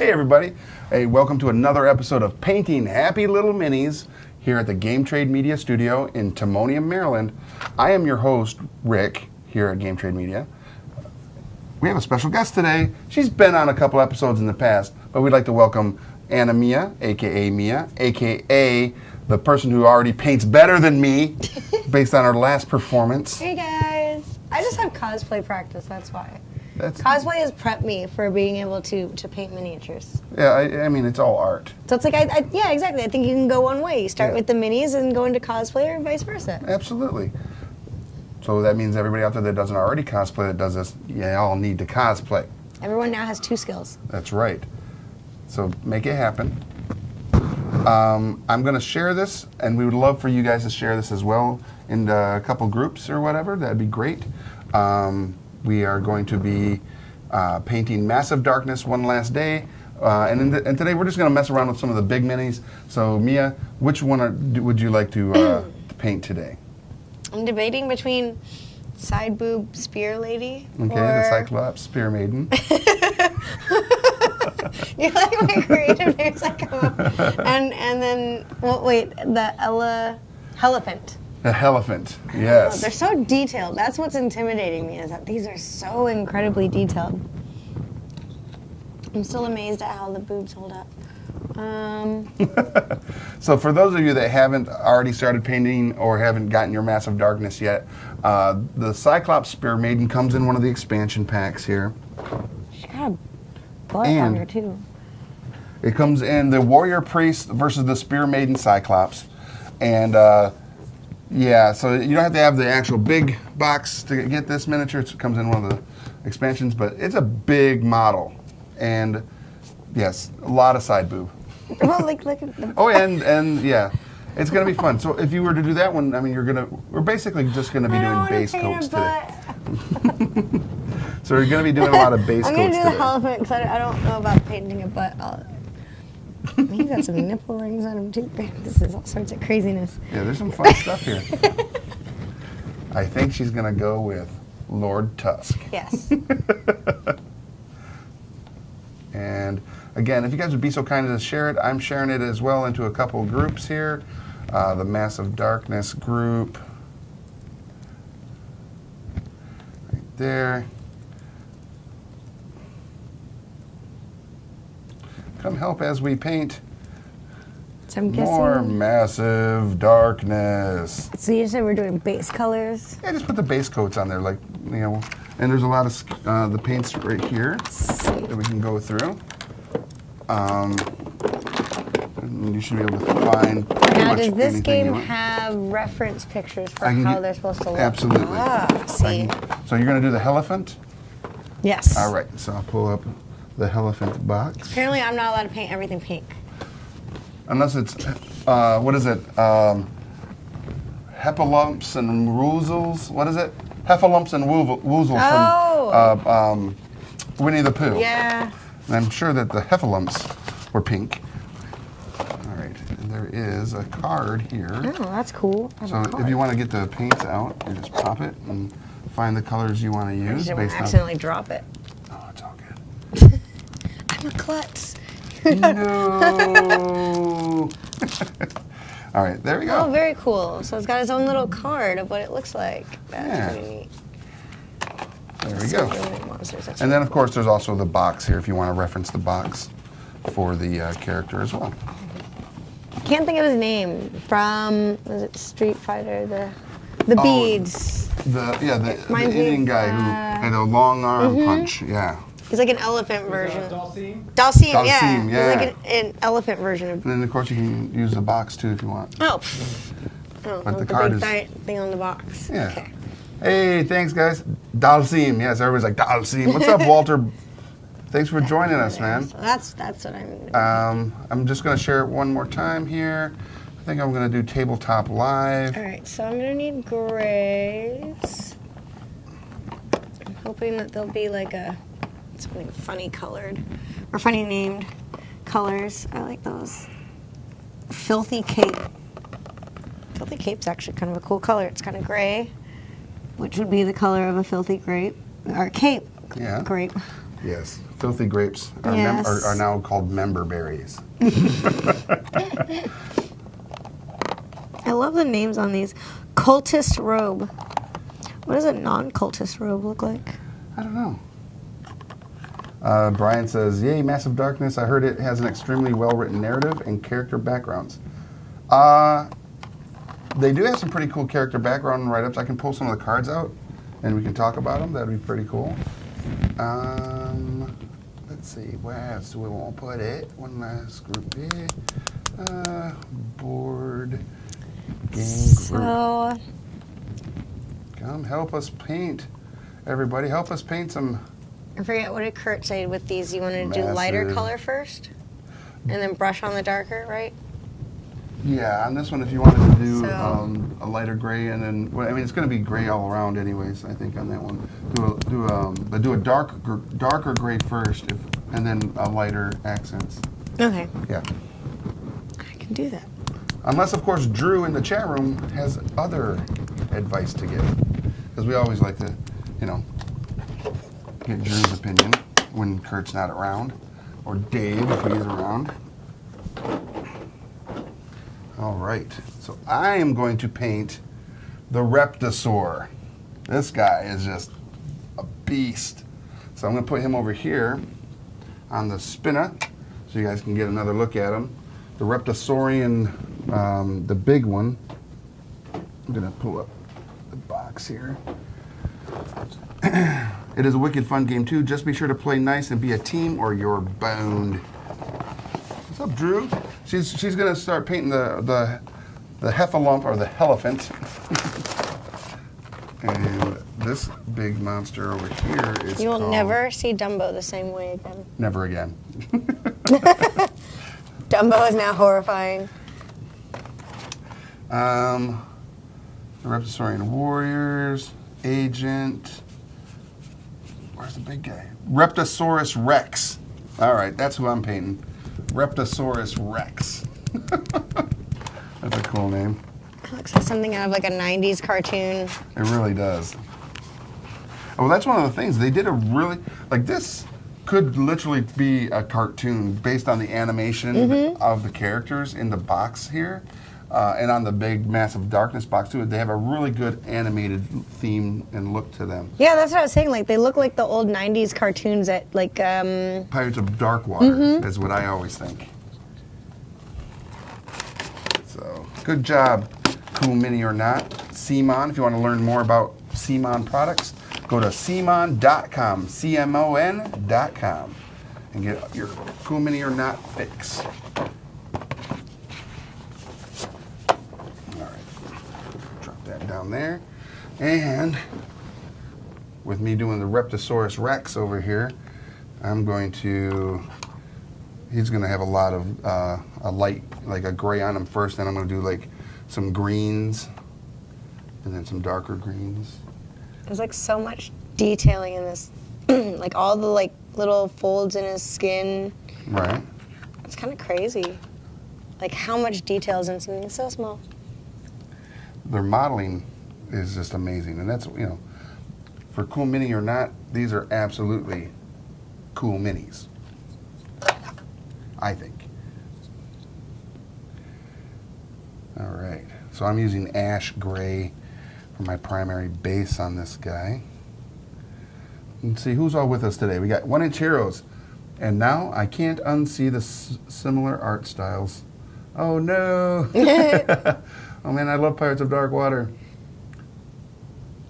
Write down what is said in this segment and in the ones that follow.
Hey everybody, hey, welcome to another episode of Painting Happy Little Minis here at the Game Trade Media Studio in Timonium, Maryland. I am your host, Rick, here at Game Trade Media. We have a special guest today. She's been on a couple episodes in the past, but we'd like to welcome Anna Mia, aka the person who already paints better than me based on our last performance. Hey guys, I just have cosplay practice, that's why. Cosplay has prepped me for being able to paint miniatures. Yeah, I mean, it's all art. So it's like, yeah, exactly. I think you can go one way. You start with the minis and go into cosplay or vice versa. Absolutely. So that means everybody out there that doesn't already cosplay that does this, all need to cosplay. Everyone now has 2 skills. That's right. So make it happen. I'm going to share this, and we would love for you guys to share this as well in a couple groups or whatever. That'd be great. We are going to be painting Massive Darkness one last day. And today we're just going to mess around with some of the big minis. So Mia, which one would you like to paint today? I'm debating between Side Boob Spear Lady Okay, the Cyclops Spear Maiden. You like my creative names that come up. And then, well, wait, the Hellephant. The Hellephant, yes. Oh, they're so detailed. That's what's intimidating me, is that these are so incredibly detailed. I'm still amazed at how the boobs hold up. So for those of you that haven't already started painting or haven't gotten your Massive Darkness yet, the Cyclops Spear Maiden comes in one of the expansion packs here. She got a butt on her too. It comes in the Warrior Priest versus the Spear Maiden Cyclops. And yeah, so you don't have to have the actual big box to get this miniature. It comes in one of the expansions, but it's a big model. And yes, a lot of side boob. Well, look at the... Oh, and yeah, it's gonna be fun. So if you were to do that one, I mean, we're basically just gonna be doing base coats today. So we're gonna be doing a lot of base coats today. I'm gonna do the Hellephant because I don't know about painting a butt. He's got some nipple rings on him too. This is all sorts of craziness. Yeah, there's some fun stuff here. I think she's gonna go with Lord Tusk. Yes. And again, if you guys would be so kind as to share it, I'm sharing it as well into a couple groups here. The Massive Darkness group. Right there. Come help as we paint So I'm guessing... more Massive Darkness. So you said we're doing base colors? Yeah, just put the base coats on there, like, you know, and there's a lot of the paints right here that we can go through. And you should be able to find Now, does this game have reference pictures for how they're supposed to look? Absolutely. Ah, see. So you're going to do the Hellephant? Yes. All right, so I'll pull up the Hellephant box. Apparently, I'm not allowed to paint everything pink. Unless it's, what is it? Heffalumps and Woozles? What is it? Heffalumps and Woozles from Winnie the Pooh. Yeah. And I'm sure that the Heffalumps were pink. All right, and there is a card here. Oh, that's cool. So if you want to get the paints out, you just pop it and find the colors you want to use. I just didn't accidentally drop it. Oh, it's all good. I'm a klutz. No. All right, there we go. Oh, very cool. So it's got its own little card of what it looks like. That's pretty neat. There we go. And then, of course, there's also the box here if you want to reference the box for the character as well. I can't think of his name from, was it Street Fighter? The beads. The Indian guy who had a long arm punch. Yeah. He's like an elephant version. Dalsim? Dalsim, yeah. yeah. He's like an elephant version of. And then, of course, you can use the box too if you want. Oh. But the card big thing on the box. Yeah. Okay. Hey, thanks, guys. Dalsim. Yes, everybody's like, Dalsim. What's up, Walter? Thanks for joining us, man. So that's what I'm doing. I'm just going to share it one more time here. I think I'm going to do Tabletop Live. All right, so I'm going to need grays. I'm hoping that they'll be like something funny colored or funny named colors. I like those. Filthy Cape. Filthy Cape's actually kind of a cool color. It's kind of gray, which would be the color of a filthy grape or cape. Yeah. Grape. Yes. Filthy grapes are, Yes. are now called member berries. I love the names on these. Cultist robe. What does a non-cultist robe look like? I don't know. Brian says, yay, Massive Darkness. I heard it has an extremely well-written narrative and character backgrounds. They do have some pretty cool character background write-ups. I can pull some of the cards out, and we can talk about them. That'd be pretty cool. Let's see, where else do we want to put it? One last group here. Board game group. So, Come help us paint. Everybody, help us paint some. I forget, what did Kurt say with these? You wanted to do lighter Massive. color first? And then brush on the darker, right? Yeah, on this one, if you wanted to do So- a lighter gray, and then, well, I mean, it's going to be gray all around, anyways. I think on that one, do a darker gray first, and then a lighter accents. Okay, Yeah, I can do that. unless of course Drew in the chat room has other advice to give, because we always like to, get Drew's opinion when Kurt's not around, or Dave if he's around. All right, so I am going to paint the Reptosaur. This guy is just a beast. So I'm going to put him over here on the spinner so you guys can get another look at him. The Reptosaurian, the big one. I'm going to pull up the box here. It is a wicked fun game too. Just be sure to play nice and be a team or you're boned. What's up, Drew? She's gonna start painting the Heffalump or the Hellephant. And this big monster over here is You will called never see Dumbo the same way again. Never Again. Dumbo is now horrifying. The Reptosaurian Warriors, Agent. Where's the big guy? Reptosaurus Rex. All right, that's who I'm painting. Reptosaurus Rex. That's a cool name. It looks like something out of like a 90s cartoon. It really does. Oh, well, that's one of the things. They did a really, like this could literally be a cartoon based on the animation of the characters in the box here. And on the big Massive Darkness box too. They have a really good animated theme and look to them. Yeah, that's what I was saying. Like, they look like the old 90s cartoons that, like, Pirates of Darkwater is what I always think. So, good job, Cool Mini or Not. CMON, if you want to learn more about CMON products, go to CMON.com, CMON.com, and get your Cool Mini or Not fix. All right, drop that down there. And with me doing the Reptosaurus Rex over here, I'm going to, he's going to have a lot of a light, like a gray on him first, then I'm going to do like some greens, and then some darker greens. there's like so much detailing in this. Like all the like little folds in his skin. Right. It's kind of crazy. Like how much detail is in something so small. Their modeling is just amazing, and that's, you know, for Cool Mini or Not, these are absolutely cool minis, I think. All right, so I'm using ash gray for my primary base on this guy. Let's see who's all with us today. We got 1 Inch Heroes, and now I can't unsee the similar art styles. Oh no! Oh man, I love Pirates of Darkwater.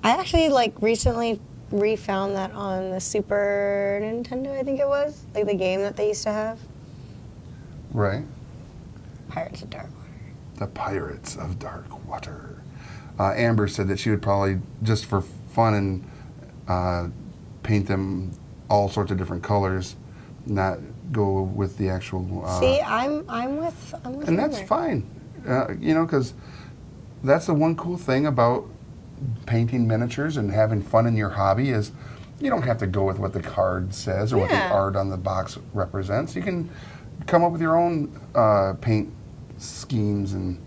I actually like recently refound that on the Super Nintendo, I think it was. Like the game that they used to have. Right. Pirates of Darkwater. The Pirates of Darkwater. Amber said that she would probably, just for fun, and paint them all sorts of different colors, not go with the actual. See, I'm with and that's Amber. fine, you know, because that's the one cool thing about painting miniatures and having fun in your hobby is you don't have to go with what the card says or what the Yeah. art on the box represents. You can come up with your own paint schemes and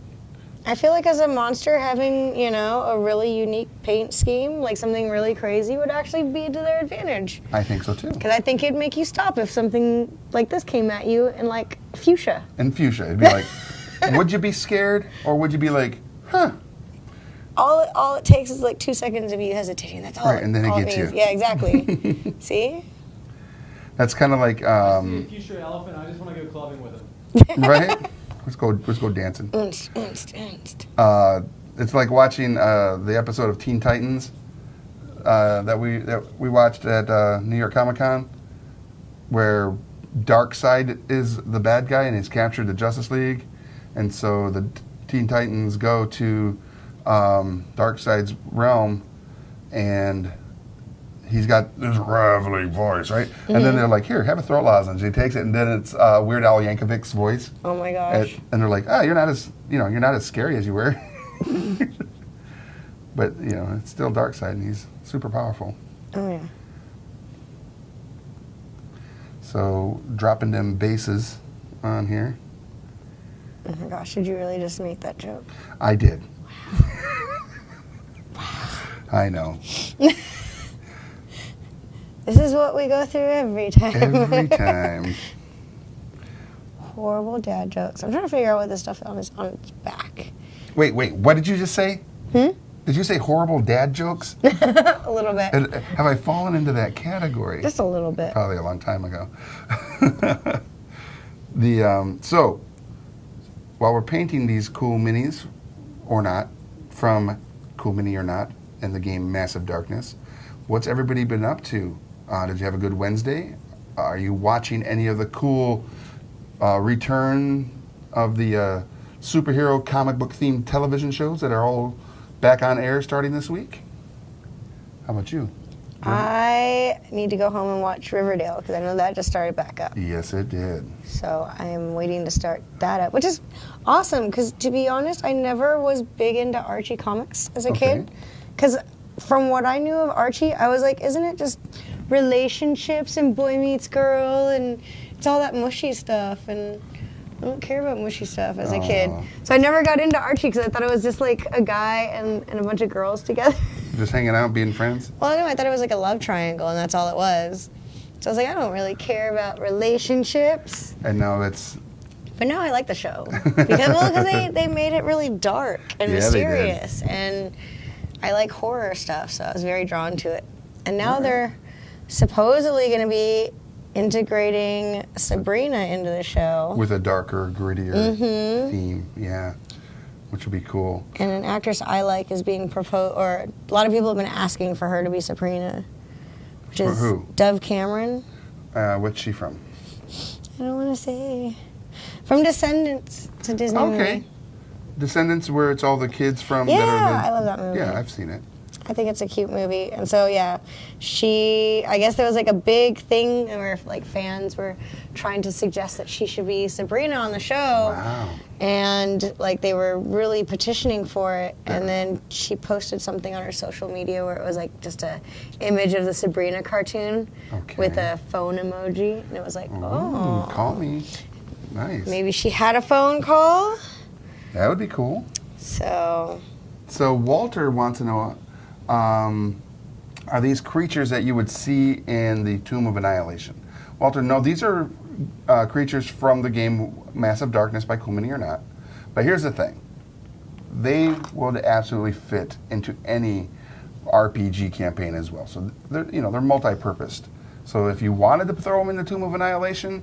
I feel like as a monster, having, a really unique paint scheme, like something really crazy, would actually be to their advantage. I think so too. Because I think it'd make you stop if something like this came at you in like fuchsia. In fuchsia, it'd be like, would you be scared or would you be like, huh? All it takes is like 2 seconds of you hesitating. That's all. Right, and then it gets means. you. Yeah, exactly. See? That's kind of like, I see a future elephant. I just want to go clubbing with him. right? Let's go dancing. It's like watching the episode of Teen Titans that we watched at New York Comic Con, where Darkseid is the bad guy and he's captured the Justice League, and so the Teen Titans go to Darkseid's realm, and he's got this gravelly voice, right? Mm-hmm. And then they're like, "Here, have a throat lozenge." He takes it, and then it's Weird Al Yankovic's voice. Oh my gosh! And they're like, "Oh, you're not as scary as you were." But it's still Darkseid, and he's super powerful. Oh yeah. So dropping them bases on here. Oh my gosh! Did you really just make that joke? I did. I know. This is what we go through every time. Every time. Horrible dad jokes. I'm trying to figure out what this stuff on its back. Wait. What did you just say? Did you say horrible dad jokes? A little bit. Have I fallen into that category? Just a little bit. Probably a long time ago. So, while we're painting these cool minis, or not, from Cool Mini or Not, in the game Massive Darkness, what's everybody been up to? Did you have a good Wednesday? Are you watching any of the cool return of the superhero comic book themed television shows that are all back on air starting this week? How about you? I need to go home and watch Riverdale because I know that just started back up. Yes, it did. So I am waiting to start that up, which is awesome because, to be honest, I never was big into Archie comics as a kid. Because from what I knew of Archie, I was like, isn't it just relationships and boy meets girl and it's all that mushy stuff, and I don't care about mushy stuff as a kid. So I never got into Archie because I thought it was just like a guy and a bunch of girls together. Just hanging out, being friends? Well, no, I thought it was like a love triangle, and that's all it was. So I was like, I don't really care about relationships. And now it's... But now I like the show. Because they made it really dark and mysterious. And I like horror stuff, so I was very drawn to it. And now they're supposedly going to be integrating Sabrina into the show. With a darker, grittier theme, yeah. Which would be cool. And an actress I like is being proposed, or a lot of people have been asking for her to be Sabrina. Which is who? Dove Cameron. What's she from? I don't want to say. From Descendants. It's a Disney movie. Descendants, where it's all the kids from... Yeah, that are I love that movie. Yeah, I've seen it. I think it's a cute movie. And so, yeah, I guess there was like a big thing where like fans were trying to suggest that she should be Sabrina on the show. Wow. And like they were really petitioning for it. Yeah. And then she posted something on her social media where it was like just a image of the Sabrina cartoon with a phone emoji. And it was like, oh. Call me. Nice. Maybe she had a phone call. That would be cool. So Walter wants to know, are these creatures that you would see in the Tomb of Annihilation? Walter, no, these are creatures from the game Massive Darkness by Cool Mini or Not. But here's the thing. They would absolutely fit into any RPG campaign as well. So they're multi-purposed. So if you wanted to throw them in the Tomb of Annihilation,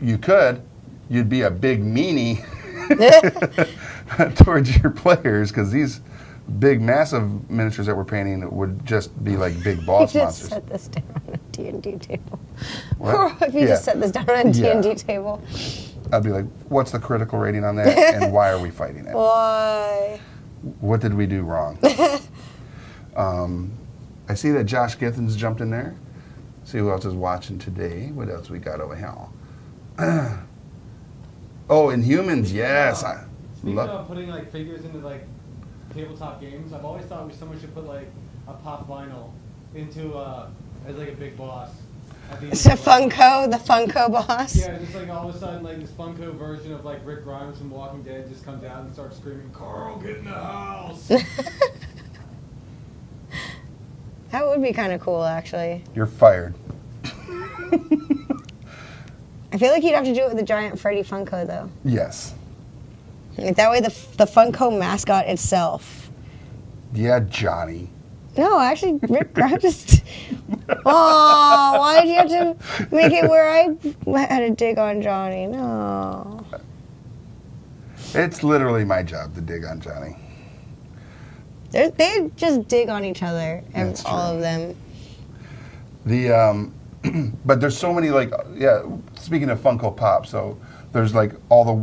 you could. You'd be a big meanie towards your players, because these big, massive miniatures that we're painting would just be like big boss monsters. You just set this down on a D&D table. What? If you just set this down on a D&D table. I'd be like, what's the critical rating on that, and why are we fighting it? Why? What did we do wrong? I see that Josh Githin's jumped in there. See who else is watching today. What else we got over here? Inhumans, yes. Speaking of putting like figures into like tabletop games, I've always thought someone should put like a pop vinyl into as like a big boss. at the end It's a of, like, Funko, the Funko boss. Yeah, just like all of a sudden, like this Funko version of like Rick Grimes from Walking Dead just comes out and starts screaming, "Carl, get in the house!" That would be kind of cool, actually. You're fired. I feel like you'd have to do it with the giant Freddy Funko, though. Yes. Like that way, the Funko mascot itself. Yeah, Johnny. No, actually, Rick Grimes just. Oh, why did you have to make it where I had to dig on Johnny? No. It's literally my job to dig on Johnny. They just dig on each other, and That's all true. of them. The but there's so many, like, yeah. Speaking of Funko Pop, so there's like all the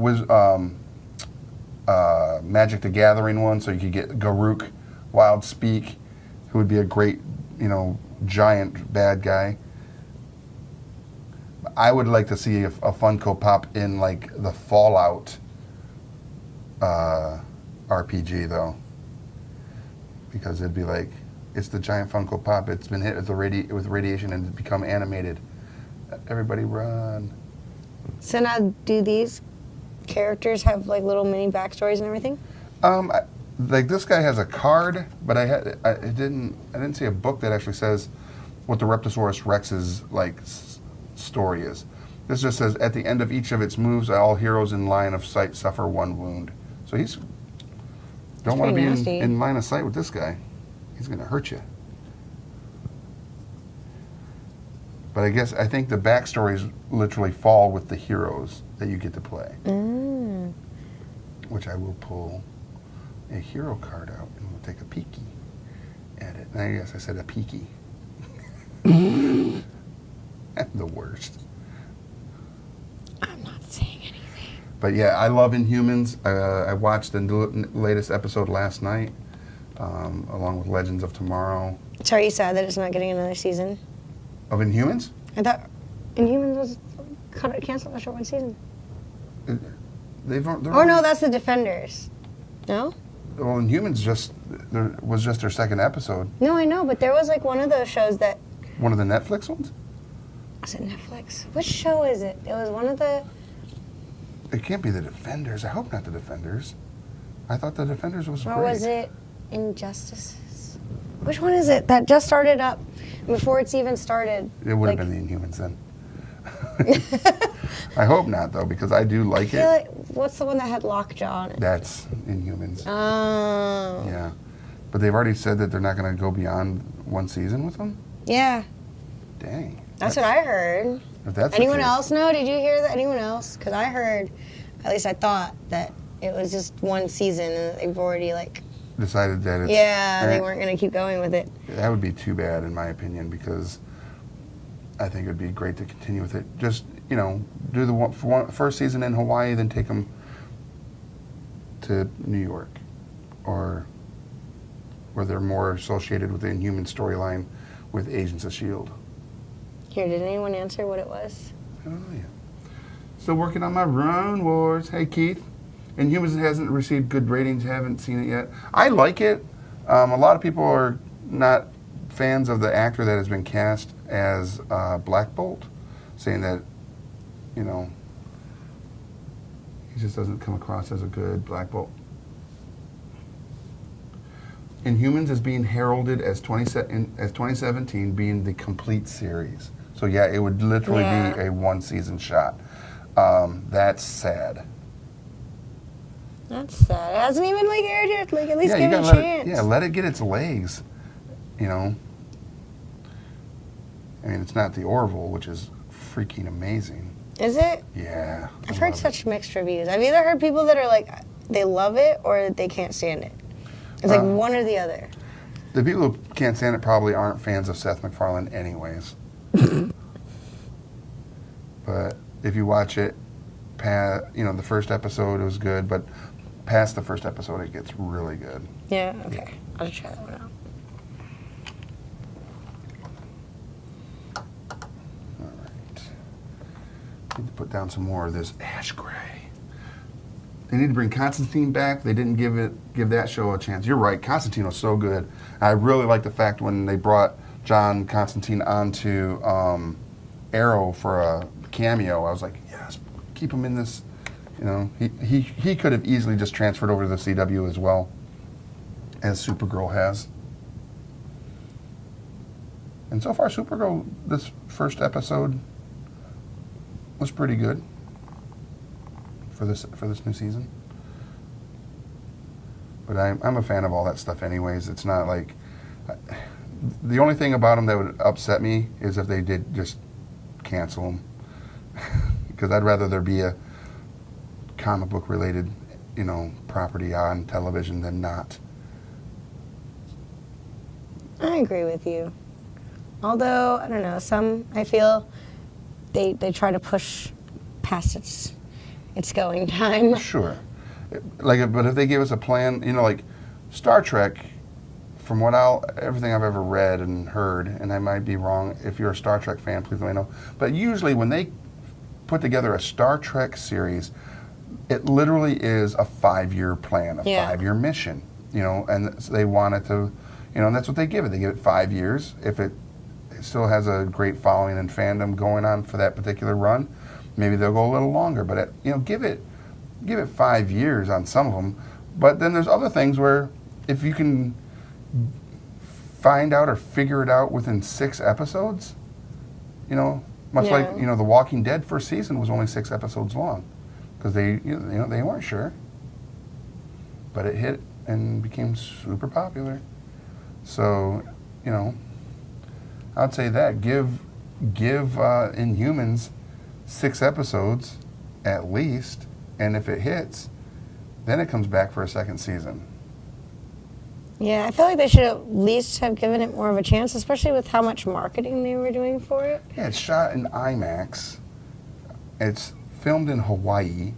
Magic the Gathering ones. So you could get Garuk, Wild Speak, who would be a great, giant bad guy. I would like to see a Funko Pop in like the Fallout RPG though, because it'd be like, it's the giant Funko Pop. It's been hit with with radiation and it's become animated. Everybody run! So now, do these characters have like little mini backstories and everything? Like this guy has a card, but I didn't see a book that actually says what the Reptosaurus Rex's like story is. This just says at the end of each of its moves, all heroes in line of sight suffer one wound. So he's don't want to pretty be nasty. in line of sight with this guy. He's going to hurt you. But I think the backstories literally fall with the heroes that you get to play. Mm. Which I will pull a hero card out and we'll take a peeky at it. And I guess I said a peeky. I'm the worst. I'm not saying anything. But yeah, I love Inhumans. I watched the latest episode last night, along with Legends of Tomorrow. So are you sad that it's not getting another season? Of Inhumans? I thought Inhumans was canceled after one season. Oh no, that's the Defenders. No? Well, Inhumans was just their second episode. No, I know, but there was like one of those shows that. One of the Netflix ones? Was it Netflix? Which show is it? It was one of the. It can't be the Defenders. I hope not the Defenders. I thought the Defenders was Or great. was it Injustices? Which one is it that just started up before it's even started? It would have been the Inhumans then. I hope not, though, because I do like I feel it. like, what's the one that had Lockjaw on it? That's Inhumans. Oh. Yeah. But they've already said that they're not going to go beyond one season with them? Yeah. Dang. That's what I heard. If that's the Anyone case- else know? Did you hear that? Anyone else? Because I heard, at least I thought, that it was just one season and they've already, like, Decided that it's... they weren't going to keep going with it. That would be too bad, in my opinion, because I think it would be great to continue with it. Just, do the first season in Hawaii, then take them to New York, or where they're more associated with the Inhuman storyline with Agents of S.H.I.E.L.D. Here, did anyone answer what it was? I don't know yet. Still working on my Run Wars. Hey, Keith. Inhumans hasn't received good ratings. Haven't seen it yet. I like it. A lot of people are not fans of the actor that has been cast as Black Bolt, saying that, he just doesn't come across as a good Black Bolt. Inhumans is being heralded as 2017 being the complete series. So yeah, it would literally be a one-season shot. That's sad. That's sad. It hasn't even, like, aired yet. Like, at least Yeah, give you it a gotta chance. let it get its legs. I mean, it's not the Orville, which is freaking amazing. Is it? Yeah. I've I heard love such mixed reviews. I've either heard people that are like, they love it or they can't stand it. It's like one or the other. it. The people who can't stand it probably aren't fans of Seth MacFarlane anyways. But if you watch it, the first episode, it was good, but past the first episode, it gets really good. Yeah, okay. I'll try that one out. All right. Need to put down some more of this ash gray. They need to bring Constantine back. They didn't give that show a chance. You're right. Constantine was so good. I really like the fact when they brought John Constantine onto Arrow for a cameo, I was like, yes, keep him in this. You know, he could have easily just transferred over to the CW as well, as Supergirl has. And so far, Supergirl, this first episode was pretty good for this new season. But I'm a fan of all that stuff anyways. It's not like... The only thing about them that would upset me is if they did just cancel them. Because I'd rather there be a comic book related, you know, property on television than not. I agree with you. Although, I don't know, I feel they try to push past its going time. Sure. But if they gave us a plan, you know, like Star Trek, from everything I've ever read and heard, and I might be wrong, if you're a Star Trek fan, please let me know. But usually when they put together a Star Trek series, it literally is a 5-year plan, a 5-year mission, you know, and they want it to, you know, and that's what they give it. They give it 5 years. If it still has a great following and fandom going on for that particular run, maybe they'll go a little longer. But, you know, give it 5 years on some of them. But then there's other things where if you can find out or figure it out within 6 episodes, you know, much like, you know, The Walking Dead first season was only 6 episodes long because they weren't sure, but it hit and became super popular. So, you know, I'd say that give Inhumans 6 episodes at least, and if it hits, then it comes back for a second season. Yeah, I feel like they should at least have given it more of a chance, especially with how much marketing they were doing for it. Yeah, it's shot in IMAX. It's filmed in Hawaii.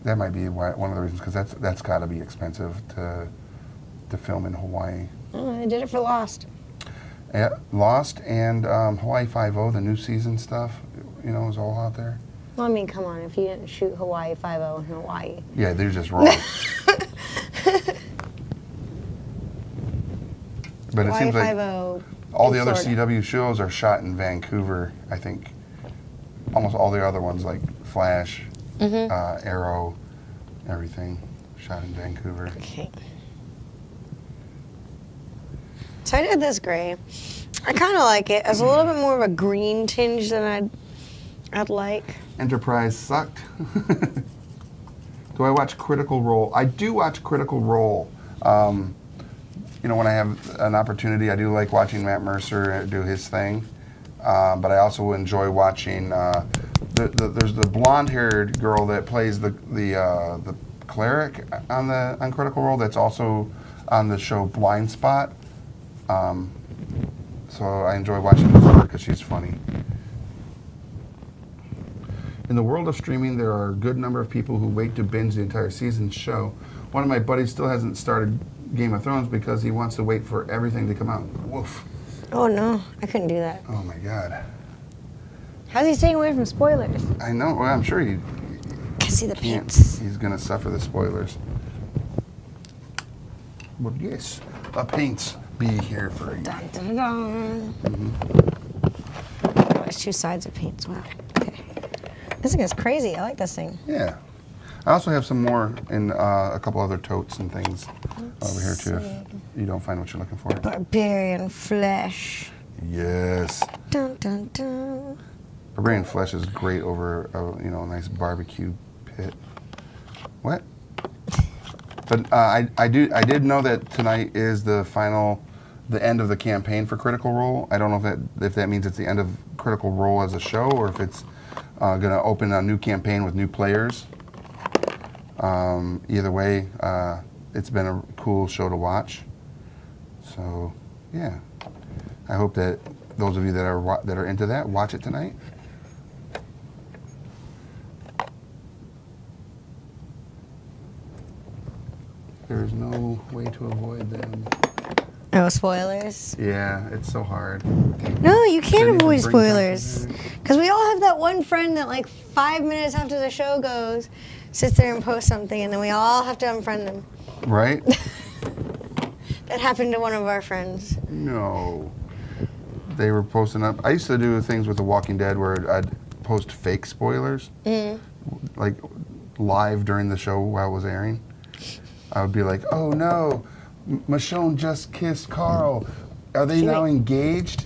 That might be one of the reasons, because that's got to be expensive to film in Hawaii. Oh, they did it for Lost. Yeah, Lost and Hawaii Five-0, the new season stuff, you know, is all out there. Well, I mean, come on, if you didn't shoot Hawaii Five-0 in Hawaii. Yeah, they're just wrong. But it seems like all the other CW shows are shot in Vancouver, I think. Almost all the other ones, like Flash, Arrow, everything, shot in Vancouver. Okay. So I did this gray. I kind of like it. It's a little bit more of a green tinge than I'd like. Enterprise sucked. Do I watch Critical Role? I do watch Critical Role. You know, when I have an opportunity, I do like watching Matt Mercer do his thing. But I also enjoy watching. There's the blonde-haired girl that plays the cleric on Critical Role. That's also on the show Blind Spot. So I enjoy watching her because she's funny. In the world of streaming, there are a good number of people who wait to binge the entire season's show. One of my buddies still hasn't started Game of Thrones because he wants to wait for everything to come out. Woof. Oh, no. I couldn't do that. Oh, my God. How's he staying away from spoilers? I know. Well, I'm sure he I see the can't. paints. He's going to suffer the spoilers. But yes, the paints be here for you. Dun, dun, dun. Oh, there's 2 sides of paints. Wow. Okay. This thing is crazy. I like this thing. Yeah. I also have some more in a couple other totes and things over here, too, if you don't find what you're looking for. Barbarian flesh. Yes. Dun, dun, dun. Barbarian flesh is great over a nice barbecue pit. What? But I did know that tonight is the end of the campaign for Critical Role. I don't know if that means it's the end of Critical Role as a show, or if it's going to open a new campaign with new players. Either way, it's been a cool show to watch. So, yeah, I hope that those of you that are into that watch it tonight. There is no way to avoid them. Oh, spoilers? Yeah, it's so hard. No, you can't Didn't avoid even bring spoilers. Because we all have that one friend that, like, 5 minutes after the show goes, sits there and posts something, and then we all have to unfriend them. Right? That happened to one of our friends. No. they were posting up. I used to do things with The Walking Dead where I'd post fake spoilers, like live during the show while it was airing. I would be like, "Oh no, Michonne just kissed Carl. Are they now engaged?"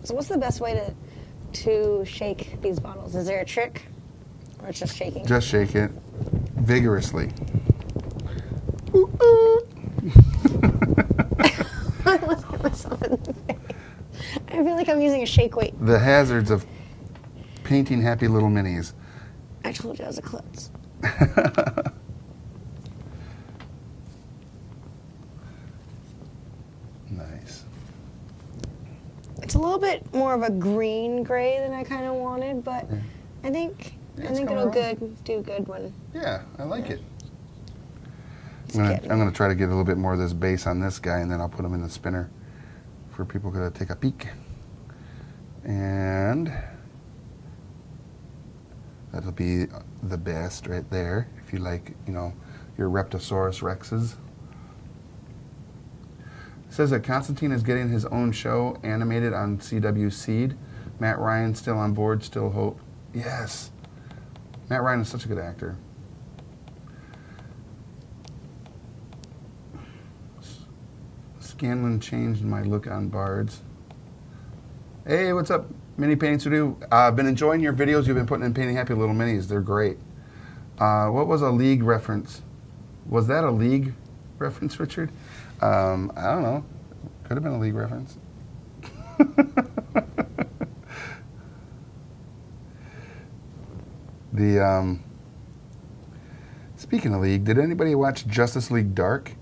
So what's the best way to shake these bottles? Is there a trick, or it's just shaking? Just shake it vigorously. I look at myself in the face. I feel like I'm using a shake weight. The hazards of painting happy little minis. I told you I was a klutz. Nice. It's a little bit more of a green gray than I kind of wanted, but I think it's it'll going do good when. Yeah, I like it. It's I'm getting- gonna try to get a little bit more of this base on this guy, and then I'll put him in the spinner for people to take a peek. And that'll be the best right there, if you like, your Reptosaurus Rexes. It says that Constantine is getting his own show animated on CW Seed. Matt Ryan still on board, still hope. Yes. Matt Ryan is such a good actor. Scanlan changed my look on Bards. Hey, what's up, Mini Painting Studio? I've been enjoying your videos you've been putting in Painting Happy Little Minis. They're great. What was a League reference? Was that a League reference, Richard? I don't know. Could have been a League reference. Speaking of League, did anybody watch Justice League Dark?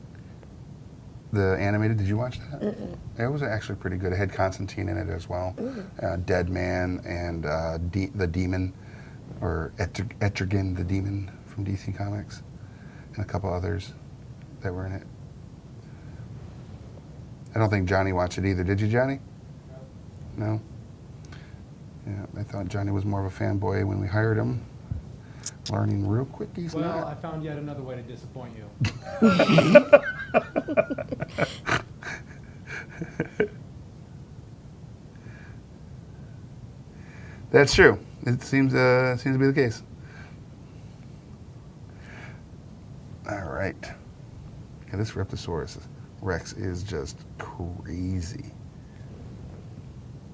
The animated, did you watch that? It was actually pretty good. It had Constantine in it as well. Dead Man and the Demon, or Etrigan the Demon from DC Comics, and a couple others that were in it. I don't think Johnny watched it either. Did you, Johnny? No? Yeah, I thought Johnny was more of a fanboy when we hired him. Learning real quick he's Well, not. I found yet another way to disappoint you. That's true. It seems to be the case. All right. Yeah, this Reptosaurus Rex is just crazy.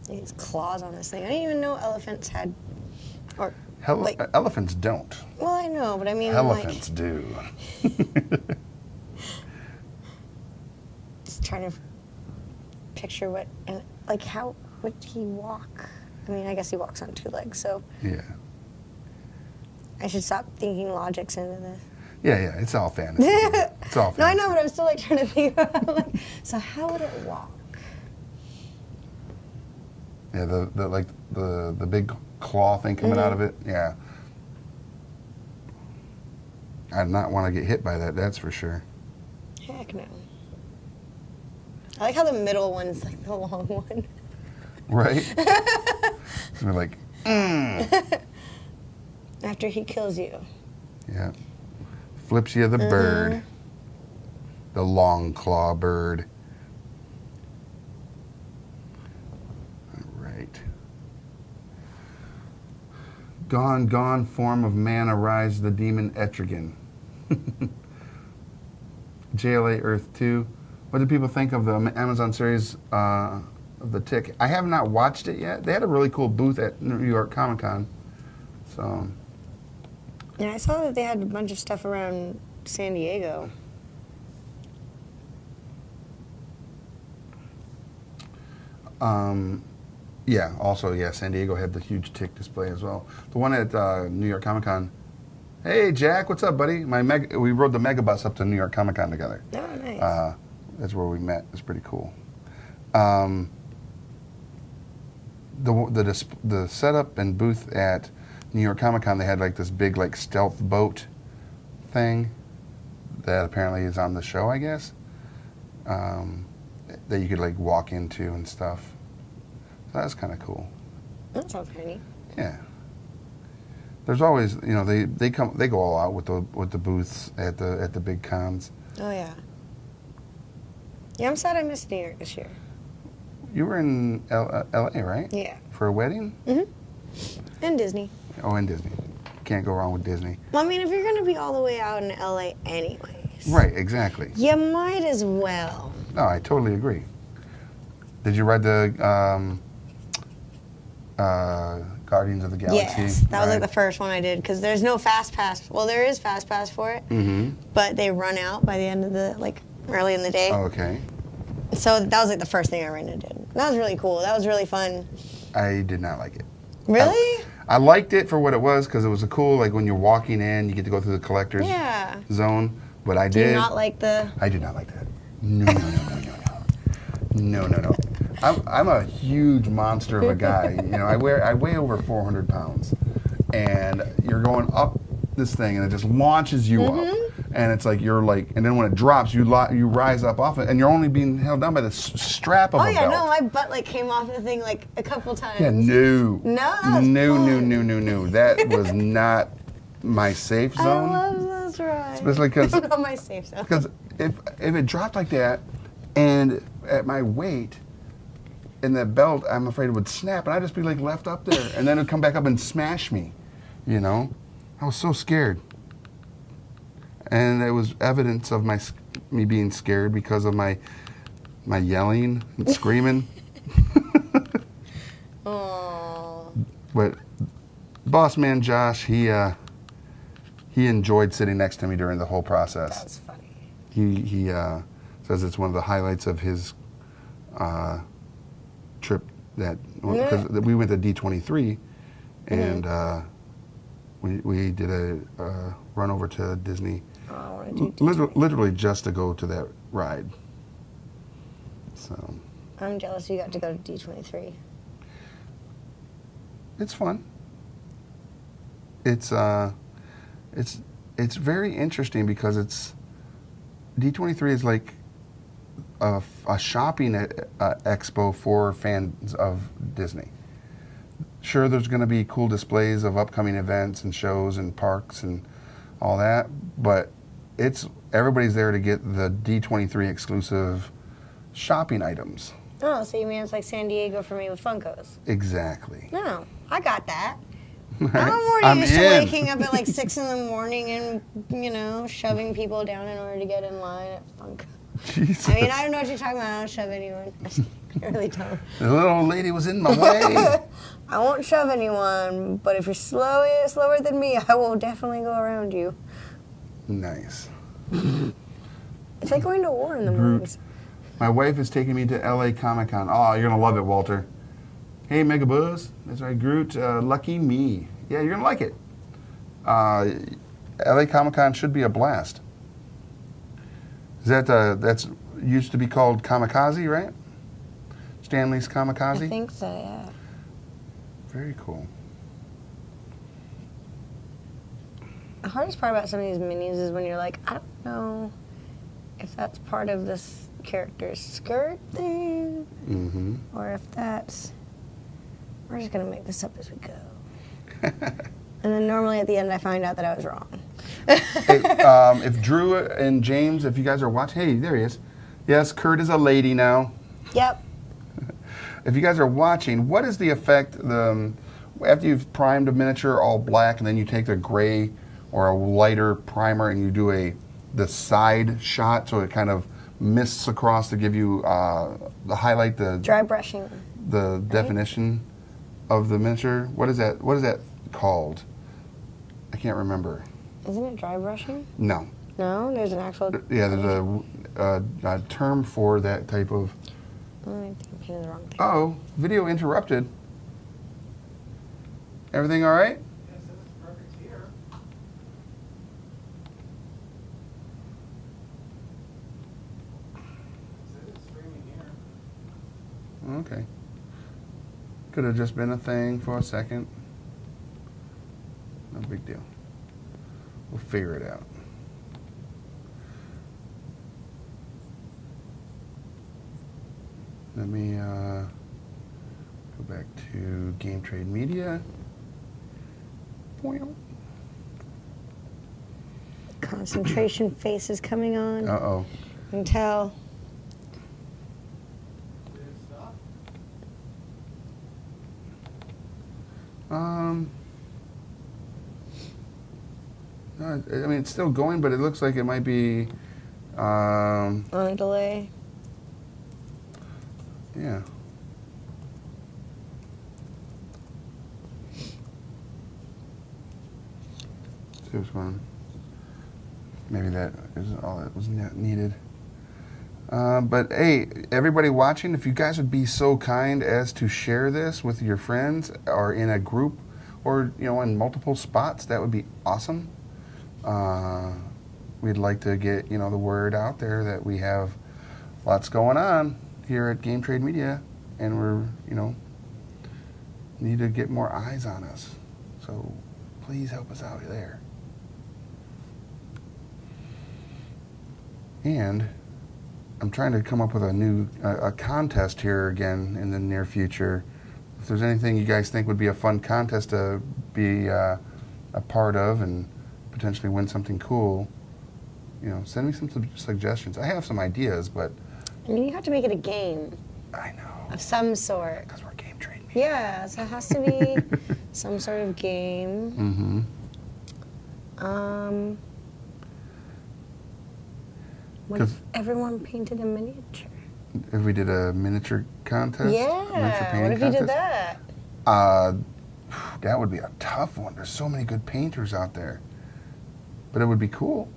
These claws on this thing. I didn't even know elephants had, or like. Elephants don't. Well, I know, but I mean, Elephants do. Just trying to picture what and like how would he walk? I mean, I guess he walks on two legs, so Yeah. I should stop thinking logics into this. Yeah, it's all fantasy. It's all fantasy. No, I know, but I'm still like trying to think about like, so how would it walk? Yeah, the big claw thing coming out of it. Yeah. I'd not want to get hit by that, that's for sure. Heck no. I like how the middle one's like the long one. Right? So we're like, After he kills you. yeah. Flips you the bird. The long claw bird. All right. Gone form of man arise the demon Etrigan. JLA Earth 2. What do people think of the Amazon series of The Tick? I have not watched it yet. They had a really cool booth at New York Comic Con. So, Yeah, I saw that they had a bunch of stuff around San Diego. yeah, also, yeah, San Diego had the huge Tick display as well. The one at New York Comic Con. Hey, Jack, what's up, buddy? We rode the Megabus up to New York Comic Con together. Oh, nice. That's where we met. It's pretty cool. The setup and booth at New York Comic Con, they had like this big like stealth boat thing that apparently is on the show, I guess. That you could like walk into and stuff. So that's kind of cool. That sounds pretty neat. Yeah. There's always, they go all out with the booths at the big cons. Oh, yeah. Yeah, I'm sad I missed New York this year. You were in L.A., right? Yeah. For a wedding? And Disney. Oh, and Disney. Can't go wrong with Disney. Well, I mean, if you're going to be all the way out in LA anyways. Right, exactly. You might as well. No, I totally agree. Did you ride the Guardians of the Galaxy? Yes, that was like the first one I did because there's no fast pass. Well, there is fast pass for it, but they run out by the end of the early in the day. Oh, okay. So that was like the first thing I ran and did. That was really cool. That was really fun. I did not like it. Really? I liked it for what it was because it was a cool, like when you're walking in, you get to go through the collector's zone. But I Do you not like the? I did not like that. No. I'm a huge monster of a guy. You know, I weigh over 400 pounds, and you're going up this thing, and it just launches you up, and it's like and then when it drops, you rise up off it, and you're only being held down by the strap of a belt. No, my butt came off the thing a couple times. Yeah, no. No, that was No. That was not my safe zone. I love those rides. Especially because not my safe zone. Because if it dropped like that, and at my weight, and that belt, I'm afraid it would snap, and I'd just be left up there, and then it'd come back up and smash me. You know, I was so scared, and it was evidence of me being scared because of my yelling and screaming. Aww. But boss man Josh, he enjoyed sitting next to me during the whole process. That's funny. He says it's one of the highlights of his trip because we went to D23 and we did a run over to Disney. Oh, I want to do D23. Literally just to go to that ride. So I'm jealous you got to go to D23. it's fun. It's very interesting because D23 is like a shopping expo for fans of Disney. Sure, there's going to be cool displays of upcoming events and shows and parks and all that, but everybody's there to get the D23 exclusive shopping items. Oh, so you mean it's like San Diego for me with Funkos? Exactly. No, I got that. I'm more used to waking up at 6 in the morning and, shoving people down in order to get in line at Funko. Jesus. I mean, I don't know what you're talking about. I don't shove anyone. I really don't. The little old lady was in my way. I won't shove anyone, but if you're slower than me, I will definitely go around you. Nice. It's like going to war in the mornings. My wife is taking me to LA Comic-Con. Oh, you're going to love it, Walter. Hey, Mega Buzz. That's right, Groot. Lucky me. Yeah, you're going to like it. LA Comic-Con should be a blast. That's used to be called Kamikaze, right? Stanley's Kamikaze? I think so, yeah. Very cool. The hardest part about some of these minis is when you're like, I don't know if that's part of this character's skirt thing, or if that's... We're just going to make this up as we go. And then normally at the end I find out that I was wrong. Hey, if Drew and James, if you guys are watching, hey, there he is. Yes, Kurt is a lady now. Yep. If you guys are watching, what is the effect after you've primed a miniature all black and then you take the gray or a lighter primer and you do the side shot so it kind of mists across to give you the highlight, the dry brushing, the definition of the miniature? What is that called? I can't remember. Isn't it dry brushing? No. No, there's an actual. Yeah, there's a term for that type of. I think I'm hitting the wrong thing. Oh, video interrupted. Everything all right? Yes, it's perfect here. It's streaming here. Okay. Could have just been a thing for a second. No big deal. We'll figure it out. Let me go back to Game Trade Media. Concentration face is coming on. Uh-oh. You can tell. No, I mean, it's still going, but it looks like it might be, On a delay. yeah. See what's going on. Maybe that isn't all that was needed. But hey, everybody watching, if you guys would be so kind as to share this with your friends or in a group or, you know, in multiple spots, that would be awesome. We'd like to get, you know, the word out there that we have lots going on here at Game Trade Media, and we're, you know, need to get more eyes on us. So please help us out there. And I'm trying to come up with a new a contest here again in the near future. If there's anything you guys think would be a fun contest to be a part of and potentially win something cool, you know, send me some suggestions. I have some ideas, but I mean, you have to make it a game I know of some sort. because we're Game Trade Media. Yeah, so it has to be some sort of game. Mm-hmm. What if everyone painted a miniature? If we did a miniature contest, Yeah. miniature painting What if you did contest? that? That would be a tough one. There's so many good painters out there, but it would be cool.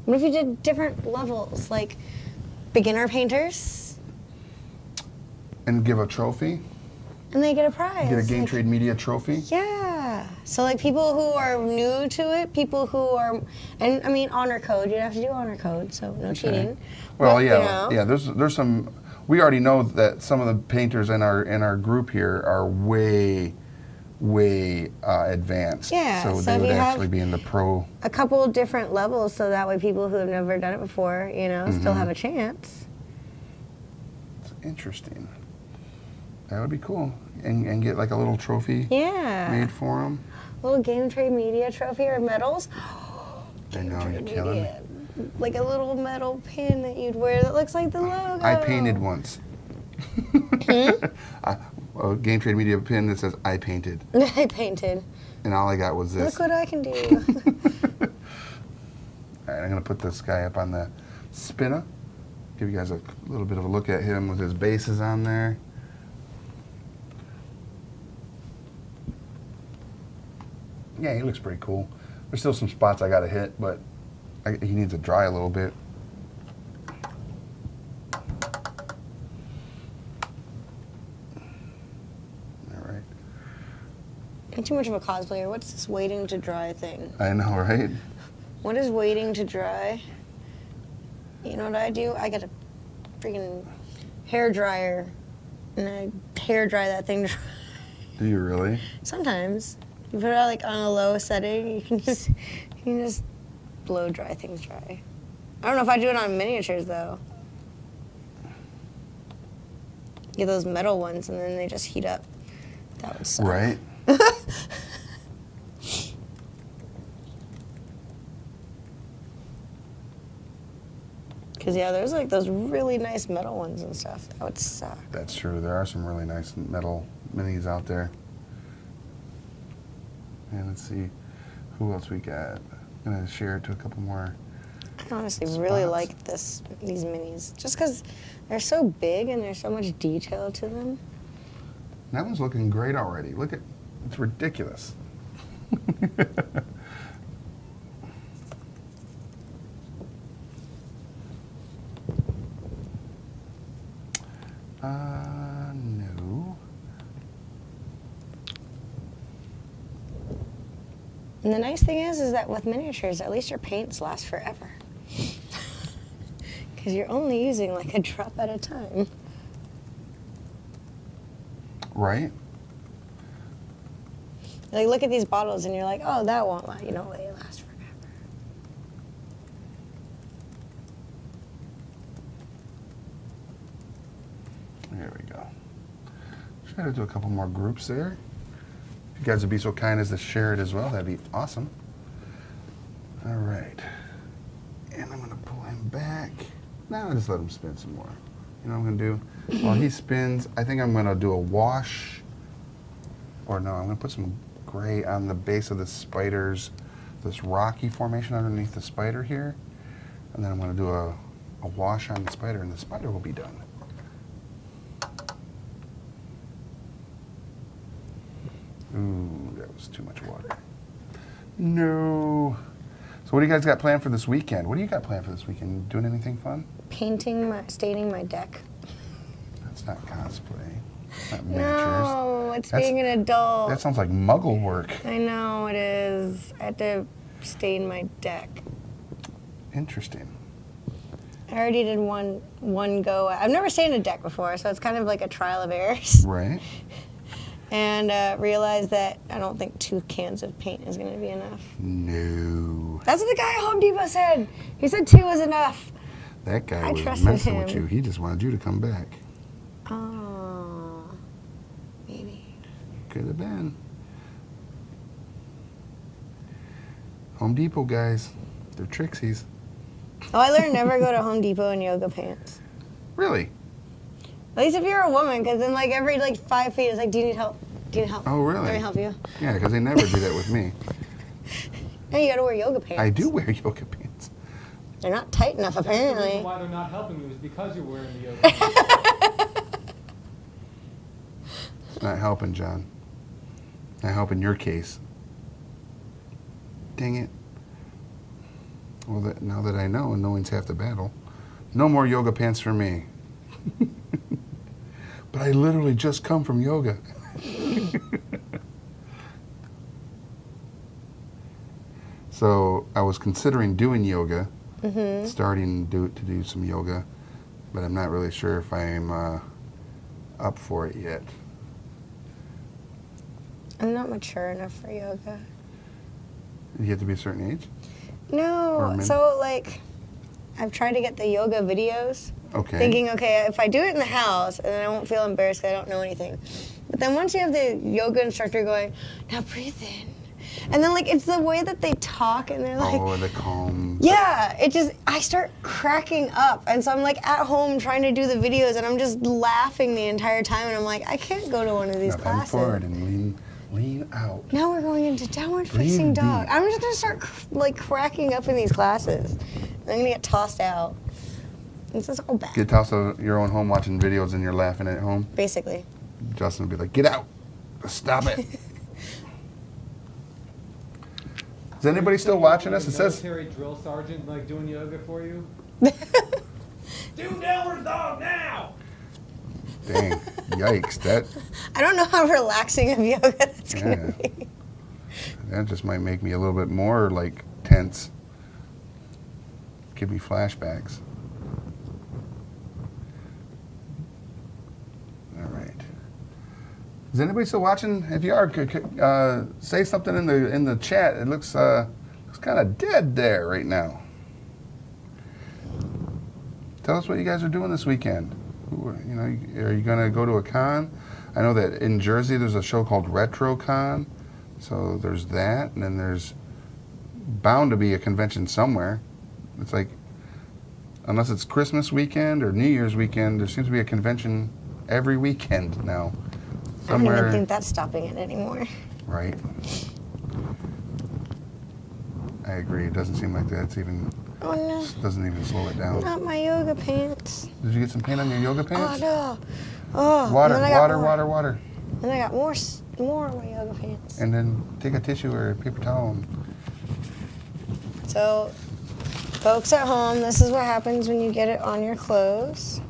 What if you did different levels, like beginner painters, And give a trophy, and they get a prize? get a Game like, Trade Media trophy. Yeah. So like people who are new to it, people who are, and I mean honor code. You'd have to do honor code, so no cheating. Well, But, yeah, you know, yeah. There's some. We already know that some of the painters in our group here are way advanced. Yeah, So so they if would you have- actually be in the pro. a couple of different levels, so that way people who have never done it before, you know, still Mm-hmm. have a chance. It's interesting. That would be cool, and get like a little trophy Yeah. made for them. Little Game Trade Media trophy or medals. I know, you're Trade killing me. Media. Like a little metal pin that you'd wear that looks like the logo. I painted once. Hmm? A Game Trade Media pin that says "I painted," I painted. and all I got was this. Look what I can do. All right, I'm gonna put this guy up on the spinner. Give you guys a little bit of a look at him with his bases on there. Yeah, he looks pretty cool. There's still some spots I gotta hit, but he needs to dry a little bit. All right. I'm too much of a cosplayer. What's this waiting to dry thing? I know, right? What is waiting to dry? You know what I do? I get a freaking hair dryer and I hair dry that thing dry. Do you really? Sometimes. You put it like on a low setting, you can just blow dry things dry. I don't know if I do it on miniatures though. Get those metal ones and then they just heat up. That would suck. Right. Because yeah, there's like those really nice metal ones and stuff. That would suck. That's true. There are some really nice metal minis out there. And let's see who else we got. I'm gonna share it to a couple more. I honestly really spots. like these minis, just because they're so big and there's so much detail to them. That one's looking great already. Look at, it's ridiculous. No. And the nice thing is that with miniatures, at least your paints last forever. Because you're only using like a drop at a time. Right? Like look at these bottles and you're like, oh, that won't last. You know, they last forever. There we go. Try to do a couple more groups there. If you guys would be so kind as to share it as well, that'd be awesome. All right. And I'm gonna pull him back. Now I'll just let him spin some more. You know what I'm gonna do? While he spins, I think I'm gonna do a wash or no, I'm going to put some gray on the base of the spiders, this rocky formation underneath the spider here. And then I'm going to do a wash on the spider, and the spider will be done. Ooh, that was too much water. No. So what do you guys got planned for this weekend? What do you got planned for this weekend? Doing anything fun? Staining my deck. That's not cosplay. It's not miniatures. No, it's being an adult. That sounds like muggle work. I know it is. I had to stain my deck. Interesting. I already did one go. I've never stained a deck before, so it's kind of like a trial of errors. Right. And realized that I don't think 2 cans of paint is going to be enough. No. That's what the guy at Home Depot said. He said 2 was enough. That guy was trusted messing with him. you. He just wanted you to come back. Oh, maybe. Could have been. Home Depot guys, they're trixies. Oh, I learned never go to Home Depot in yoga pants. Really? At least if you're a woman, because then like every 5 feet it's like, do you need help? Do you need help? Oh, really? Let me help you. Yeah, because they never do that with me. No, you gotta wear yoga pants. I do wear yoga pants. They're not tight enough, The apparently. reason why they're not helping you is because you're wearing the yoga pants. It's not helping, John. Not helping your case. Dang it. Well, now that I know, and knowing's half the battle, no more yoga pants for me. But I literally just come from yoga. So I was considering doing yoga, starting to do some yoga, but I'm not really sure if I'm up for it yet. I'm not mature enough for yoga. You have to be a certain age? No, Or min- so like, I've tried to get the yoga videos, Okay. thinking, okay, if I do it in the house, and then I won't feel embarrassed 'cause I don't know anything. But then once you have the yoga instructor going, now breathe in, and then like it's the way that they talk, and they're like, Oh, the calm. yeah, I start cracking up, and so I'm like at home trying to do the videos, and I'm just laughing the entire time, and I'm like, I can't go to one of these Now bend classes. forward and lean out. Now we're going into downward Breathe facing dog. deep. I'm just gonna start like cracking up in these classes. I'm gonna get tossed out. This is all bad. Get tossed out of your own home watching videos and you're laughing at home. Basically. Justin will be like, get out. Stop it. Is anybody still watching us? It says, Military drill sergeant like doing yoga for you. Do downward dog now. dang, yikes. I don't know how relaxing of yoga that's gonna Yeah. be. That just might make me a little bit more like tense. Give me flashbacks. All right. Is anybody still watching? If you are, say something in the chat. It looks kind of dead there right now. Tell us what you guys are doing this weekend. Are you going to go to a con? I know that in Jersey there's a show called RetroCon, so there's that, and then there's bound to be a convention somewhere. It's like, unless it's Christmas weekend or New Year's weekend, there seems to be a convention every weekend now. I don't even think that's stopping it anymore. Right. I agree. It doesn't seem like that's even, Oh no, doesn't even slow it down. not my yoga pants. Did you get some paint on your yoga Oh pants? no. Oh, Water, and then I got water, more. water, water. And I got more on my yoga pants. And then take a tissue or a paper towel and So, folks at home, this is what happens when you get it on your clothes.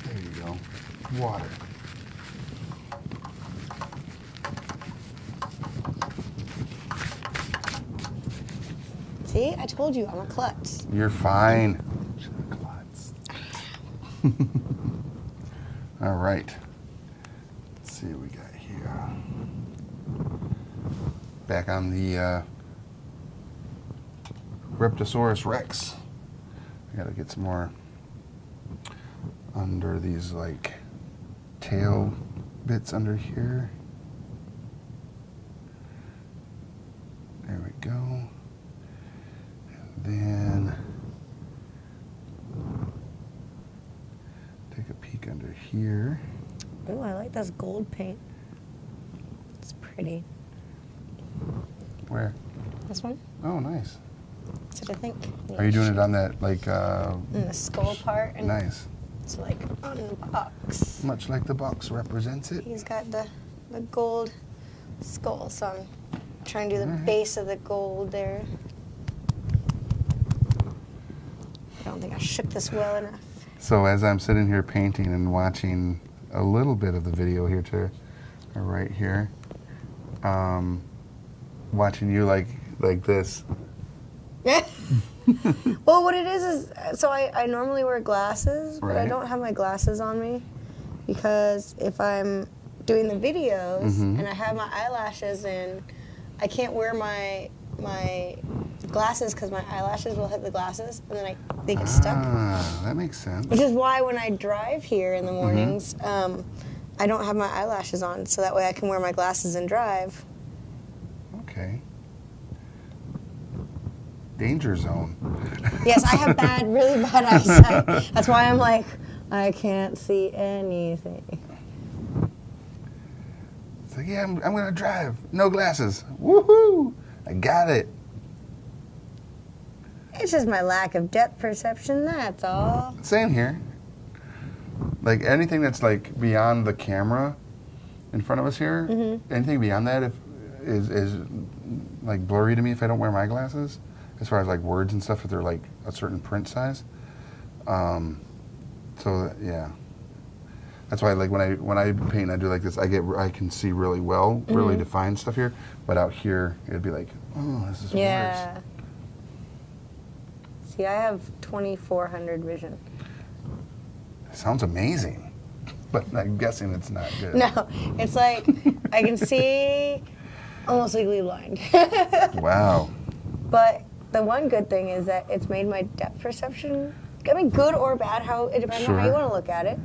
there you go. Water. See, I told you I'm a klutz. You're fine. Klutz. All right. Let's see what we got here. Back on the Reptosaurus Rex. I gotta get some more under these like tail bits under here. There we go. And then under here. Oh, I like this gold paint. It's pretty. Where? This one? Oh, nice. That's what I think. Are you doing it on that, like, in the skull part? And nice. it's like on the box. Much like the box represents it. He's got the gold skull, so I'm trying to do the Alright. base of the gold there. I don't think I shook this well enough. So as I'm sitting here painting and watching a little bit of the video here to right here, watching you like this. Well, what it is so I normally wear glasses, but I Right. don't have my glasses on me because if I'm doing the videos and I have my eyelashes in, I can't wear my glasses because my eyelashes will hit the glasses and then they get stuck. Ah, that makes sense. Which is why when I drive here in the mornings, I don't have my eyelashes on, so that way I can wear my glasses and drive. Okay. Danger zone. Yes, I have really bad eyesight. That's why I'm like, I can't see anything. It's like, yeah, I'm going to drive. No glasses. Woohoo! I got it. It's just my lack of depth perception, that's all. Same here. Like anything that's like beyond the camera in front of us here, anything beyond that is like blurry to me if I don't wear my glasses. As far as like words and stuff, if they're like a certain print size. So yeah, that's why like when I paint, I do like this. I can see really well, really define stuff here. But out here, it'd be like, oh, this is Yeah. worse. See, I have 2400 vision. Sounds amazing, but I'm guessing it's not good. No, it's like I can see almost legally blind. Wow. But the one good thing is that it's made my depth perception, I mean, good or bad, it depends on how you Sure. want to look at it.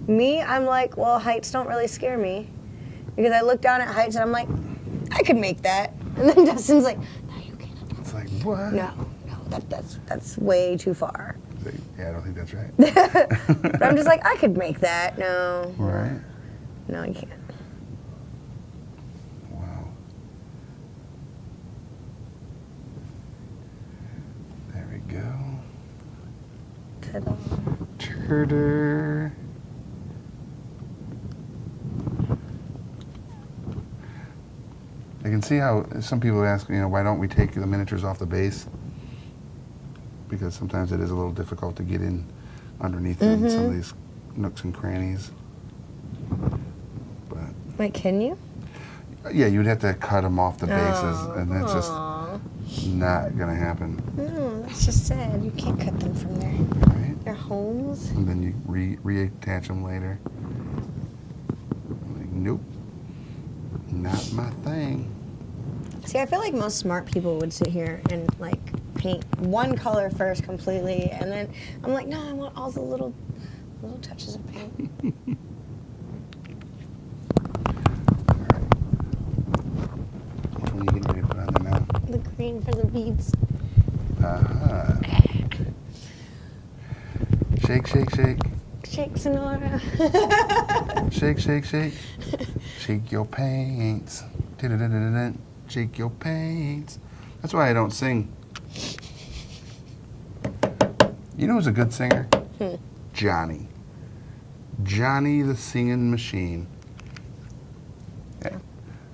Me, I'm like, well, heights don't really scare me. Because I look down at heights and I'm like, I could make that. And then Dustin's like, no, you can't. It's like, what? No, that's way too far. Yeah, I don't think that's right. But I'm just like, I could make that. No. Right. No, I can't. Wow. There we go. Ta-da. Turder. I can see how some people ask, why don't we take the miniatures off the base? Because sometimes it is a little difficult to get in underneath in some of these nooks and crannies. But Wait, can you? yeah, you'd have to cut them off the bases, Oh. and that's just Aw. not gonna happen, No, that's just sad. You can't cut them from there. right? They're homes. And then you reattach them later. Like, nope, not my thing. See, I feel like most smart people would sit here and like paint one color first completely, and then I'm like, no, I want all the little touches of paint. Which one are you getting ready to put on there now? The green for the beads. Uh-huh. Shake, shake, shake. Shake, Sonora. Shake, shake, shake. Shake your paints. Da-da-da-da-da. Shake your paints. That's why I don't sing. You know who's a good singer? Johnny. Johnny the Singing Machine. Yeah.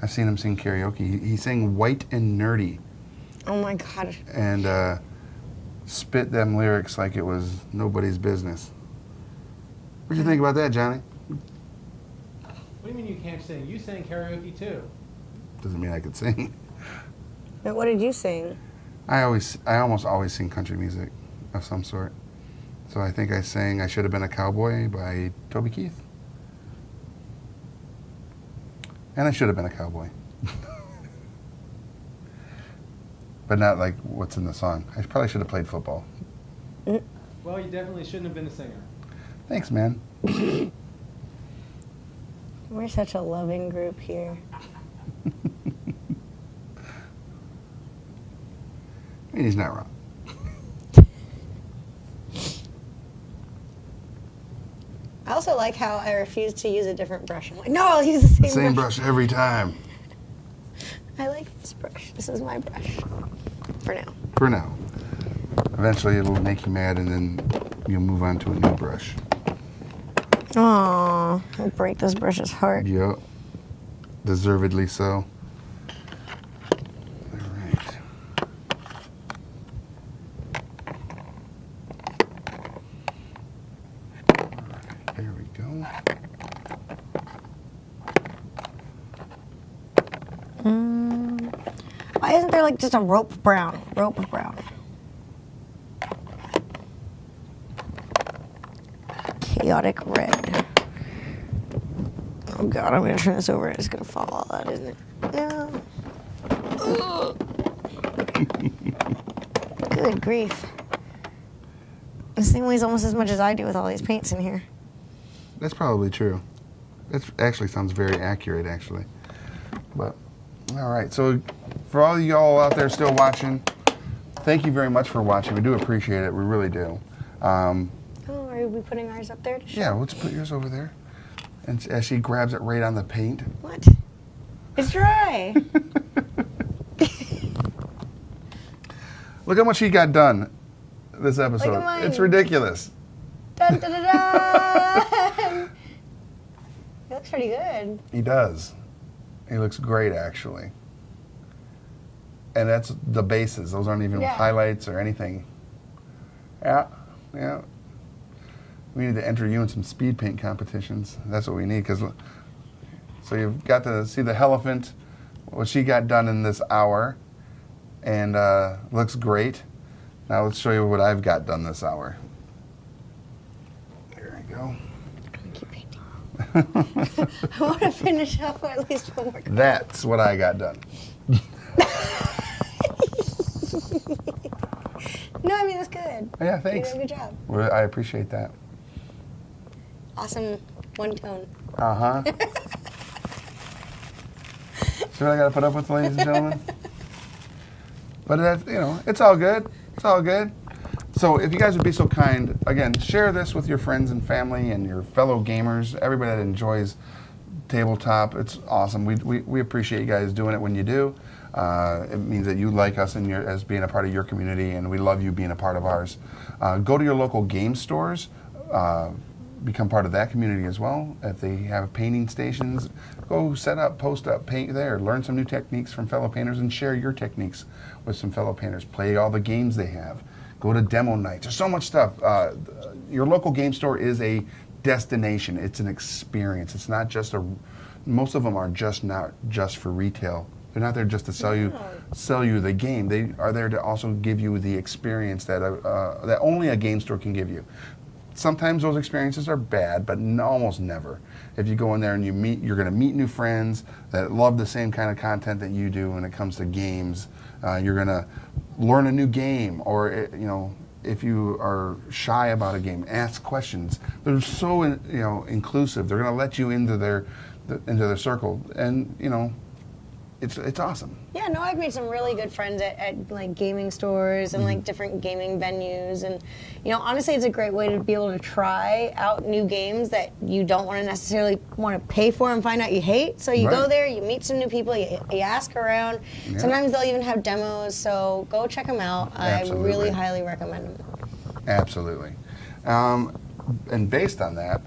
I've seen him sing karaoke. He sang White and Nerdy Oh my God. and spit them lyrics like it was nobody's business. What'd you think about that, Johnny? What do you mean you can't sing? You sang karaoke too. Doesn't mean I could sing. Now, what did you sing? I almost always sing country music of some sort. So I think I sang I Should Have Been a Cowboy by Toby Keith. And I should have been a cowboy. But not like what's in the song. I probably should have played football. Well, you definitely shouldn't have been a singer. Thanks, man. We're such a loving group here. And he's not wrong. I also also like how I refuse to use a different brush. I'm like, no, I'll use the Same brush every time. I like this brush. This is my brush. For now. For now. Eventually it'll make you mad and then you'll move on to a new brush. Aww, I'll break this brush's heart. Yep. Deservedly so. All right. There we go. Why isn't there like just a rope brown? Rope brown. Chaotic red. Oh god, I'm gonna turn this over and it's gonna fall all out, isn't it? No. Ugh. Good grief. This thing weighs almost as much as I do with all these paints in here. That's probably true. That actually sounds very accurate, actually. But, all right. So, for all y'all out there still watching, thank you very much for watching. We do appreciate it. We really do. Oh, are we putting ours up there to show? Yeah, let's put yours over there. And as she grabs it right on the paint. What? It's dry. Look how much he got done this episode. Look at mine. It's ridiculous. Dun, dun, dun, dun. He looks pretty good. He does. He looks great, actually. And that's the bases. Those aren't even highlights or anything. Yeah, yeah. We need to enter you in some speed paint competitions. That's what we need. So you've got to see the Hellephant, what she got done in this hour, and looks great. Now let's show you what I've got done this hour. There we go. Keep painting. I want to finish up at least one more. That's what I got done. No, I mean, that's good. Yeah, thanks. You did a good job. Well, I appreciate that. Awesome one tone. Uh-huh. See what I got to put up with, ladies and gentlemen? But, it's all good. It's all good. So if you guys would be so kind, again, share this with your friends and family and your fellow gamers, everybody that enjoys tabletop. It's awesome. We appreciate you guys doing it when you do. It means that you like us as being a part of your community, and we love you being a part of ours. Go to your local game stores. Become part of that community as well. If they have painting stations, go set up, post up, paint there. Learn some new techniques from fellow painters and share your techniques with some fellow painters. Play all the games they have. Go to demo nights. There's so much stuff. Your local game store is a destination. It's an experience. It's not just most of them are not just for retail. They're not there just to sell you the game. They are there to also give you the experience that only a game store can give you. Sometimes those experiences are bad, but almost never. If you go in there and you're going to meet new friends that love the same kind of content that you do when it comes to games. You're going to learn a new game, or if you are shy about a game, ask questions. They're so inclusive. They're going to let you into their circle, and it's awesome. Yeah, no, I've made some really good friends at like gaming stores and like different gaming venues, and honestly, it's a great way to be able to try out new games that you don't want to necessarily want to pay for and find out you hate. So you go there, you meet some new people, you ask around. Yeah. Sometimes they'll even have demos, so go check them out. Absolutely. I really highly recommend them. Absolutely. And based on that,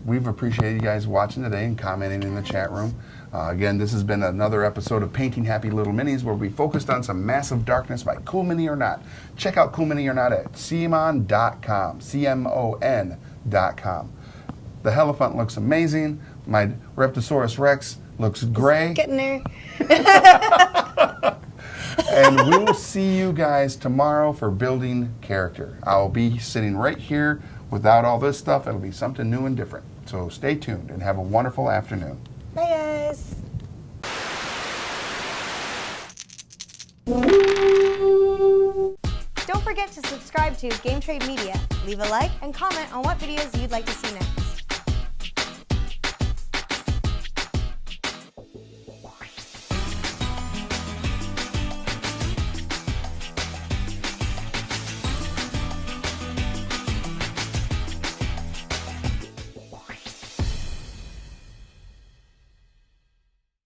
we've appreciated you guys watching today and commenting in the chat room. Again, this has been another episode of Painting Happy Little Minis, where we focused on some Massive Darkness by Cool Mini or Not. Check out Cool Mini or Not at CMON.com, CMON.com. The Hellephant looks amazing. My Reptosaurus Rex looks gray. Getting there. And we will see you guys tomorrow for building character. I'll be sitting right here without all this stuff. It'll be something new and different. So stay tuned and have a wonderful afternoon. Bye, guys. Don't forget to subscribe to Game Trade Media. Leave a like and comment on what videos you'd like to see next.